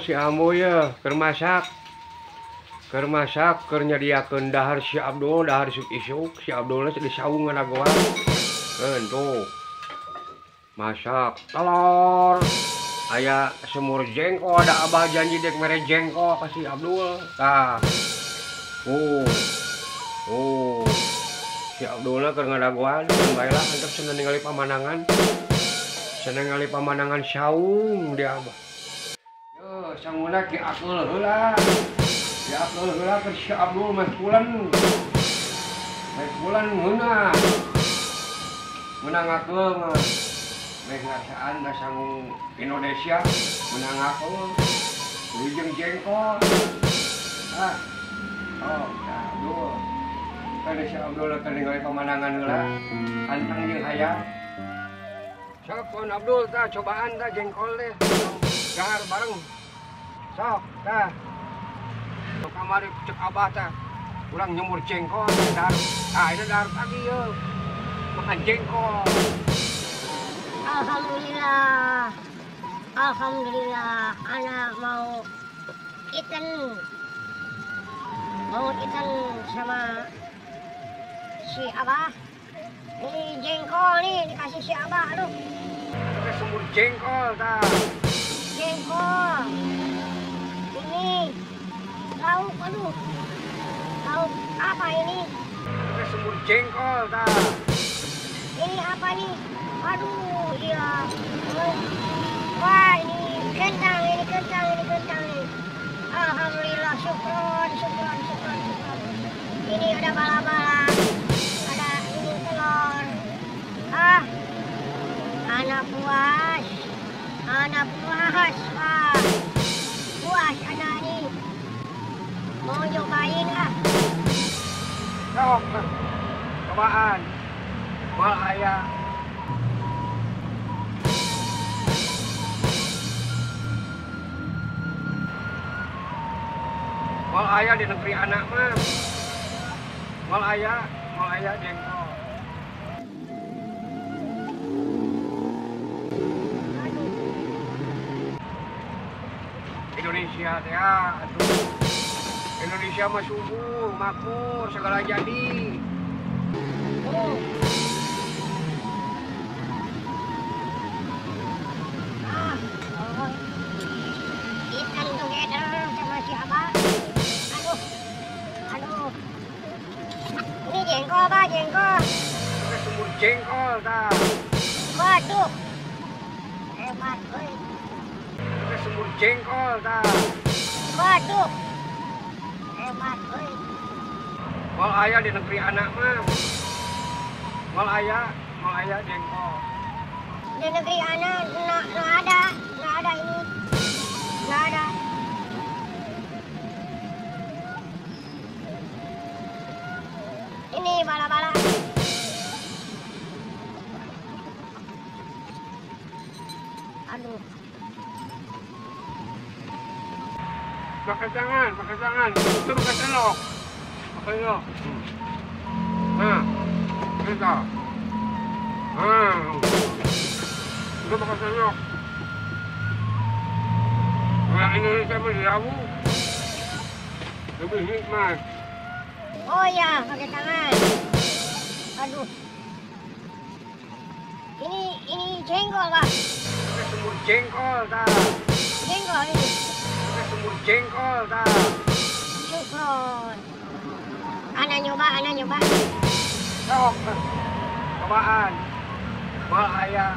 si Ambo ya keur masak. Keur masak, keur nyadiakeun dahar si Abdul, dahar isuk-isuk. Si Abdulna di saung ngadagoan. Keun tuh. Masak telur. Aya semur jengkol, ada abah janji dek mere jengkol ka si Abdul. Tah. Si Abdulna keur ngadagoan, baiklah antep seneng ningali pamandangan. Seneng ningali pamandangan saung dia abah. Yo, sanguna ki akeul heula. Ki akeul heula ke si Abdul meh pulen. Meh pulen ngeunah. Menang akeul mah. Meh ngasaan da sangu Indonesia menang akeul. Wijeng jengkol. Abdul. Kan si Abdul keur ningali pemandangan heula. Anteng jeung hayang. Sok Pon Abdul tah cobaan tah jengkol teh. Dahar bareng. Sok tah. Sok kamari cek abah tah. Urang nyemur jengkol dahar. Ini dahar pagi yeuh. Makan jengkol. Alhamdulillah. Alhamdulillah anak mau ikan sama si Abah. Ini jengkol nih dikasih si Abah, aduh. Pakai semur jengkol tah. Jengkol. Ini lauk, aduh. Lauk apa ini? Pakai semur jengkol tah. Ini apa nih? Aduh, iya. Wah, ini kentang nih. Alhamdulillah, syukron. Ini ada bala-bala. Telur. Anak puas. Wah, puas anak ini. Mau nyobain ah. Sok, cobaan. Mal aya. Mal aya di negeri anak mah. Mal aya jengkol. Indonesia teh atuh. Indonesia mah subur, makmur, segala jadi. Ikan together sama si Abah. Aduh. Ini jengkol, Pak, jengkol. Pakai semur jengkol tah. Waduh. Hebat, euy. Pakai semur jengkol tah. Waduh. Hebat, euy. Mal aya di negeri anak mah. Mal aya jengkol. Di negeri anak nggak ada ini. Nggak ada. Ini bala-bala. Aduh. Pakai tangan. Itu pakai sendok. Pakai sendok. Nah, kita. Itu pakai sendok. Orang Indonesia mah dirawu. Lebih nikmat. Oh ya, pakai tangan. Aduh. Ini jengkol, Pak. Pakai semur jengkol tah. Jengkol ini. Pakai semur jengkol tah. Syukron. Ana nyoba. Sok, cobaan. Mal aya.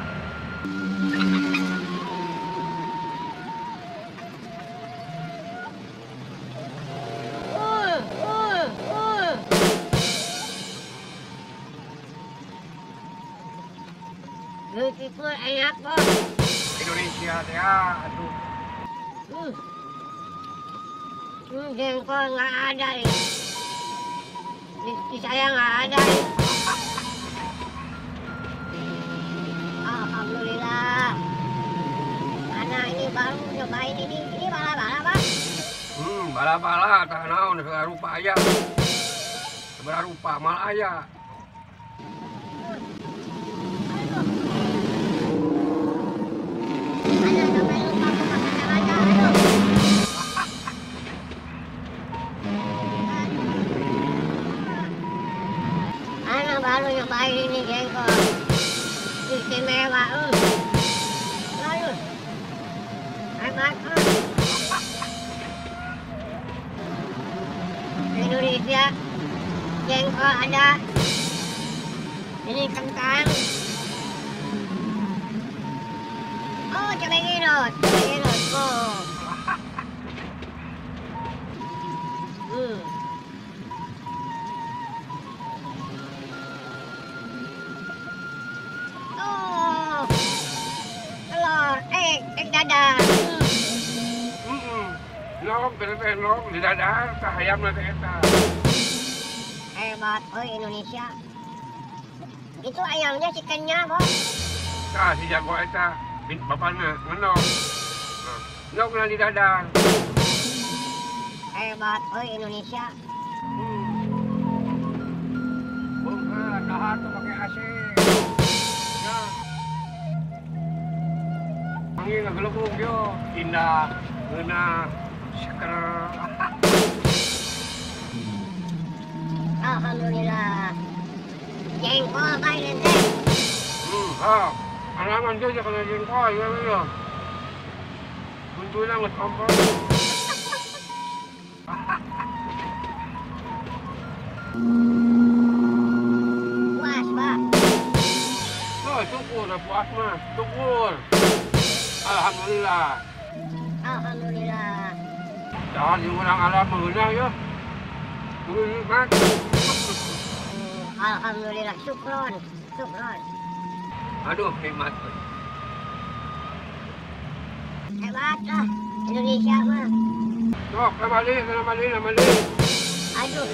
Beautiful, enak, Bos. Indonesia teh atuh. Jengkol nggak ada ini. Di saya nggak ada ini. Alhamdulillah. Anak ini baru nyobain ini bala-bala, Pak. Bala-bala tah naon segala rupa aya. Segala rupa mal aya. Ada sampai lupa makan aja. Aduh. baik ini jengkol. Istimewa. Lalu. Hebat. Indonesia. Jengkol ada. Ini kentang. Oh, cabai ginot. Oh. Oh. Telur, egg dadar. Log, log, di dadar, hayam na eta. Hebat, Indonesia. Itu ayamnya, chickennya, Bos. Si jago eta, bapaknya, ngenok. Ngenok na di dadar. Hebat, Indonesia. Dahar tuh pakai AC. Ya. Angin ngegelembung yo, indah, ngeuna, seker. Alhamdulillah. Jengkol baik teh. Alaman dia kena jengkol ya. Buntunya nggak kompor. Puas, Pak. Oh, syukur, puas mah, syukur. Alhamdulillah. Alhamdulillah. Jangan yang orang alam mengenang ya. Nikmat. Alhamdulillah, syukron. Aduh, nikmat. Hebat lah, Indonesia mah. Sok, namali. Aduh.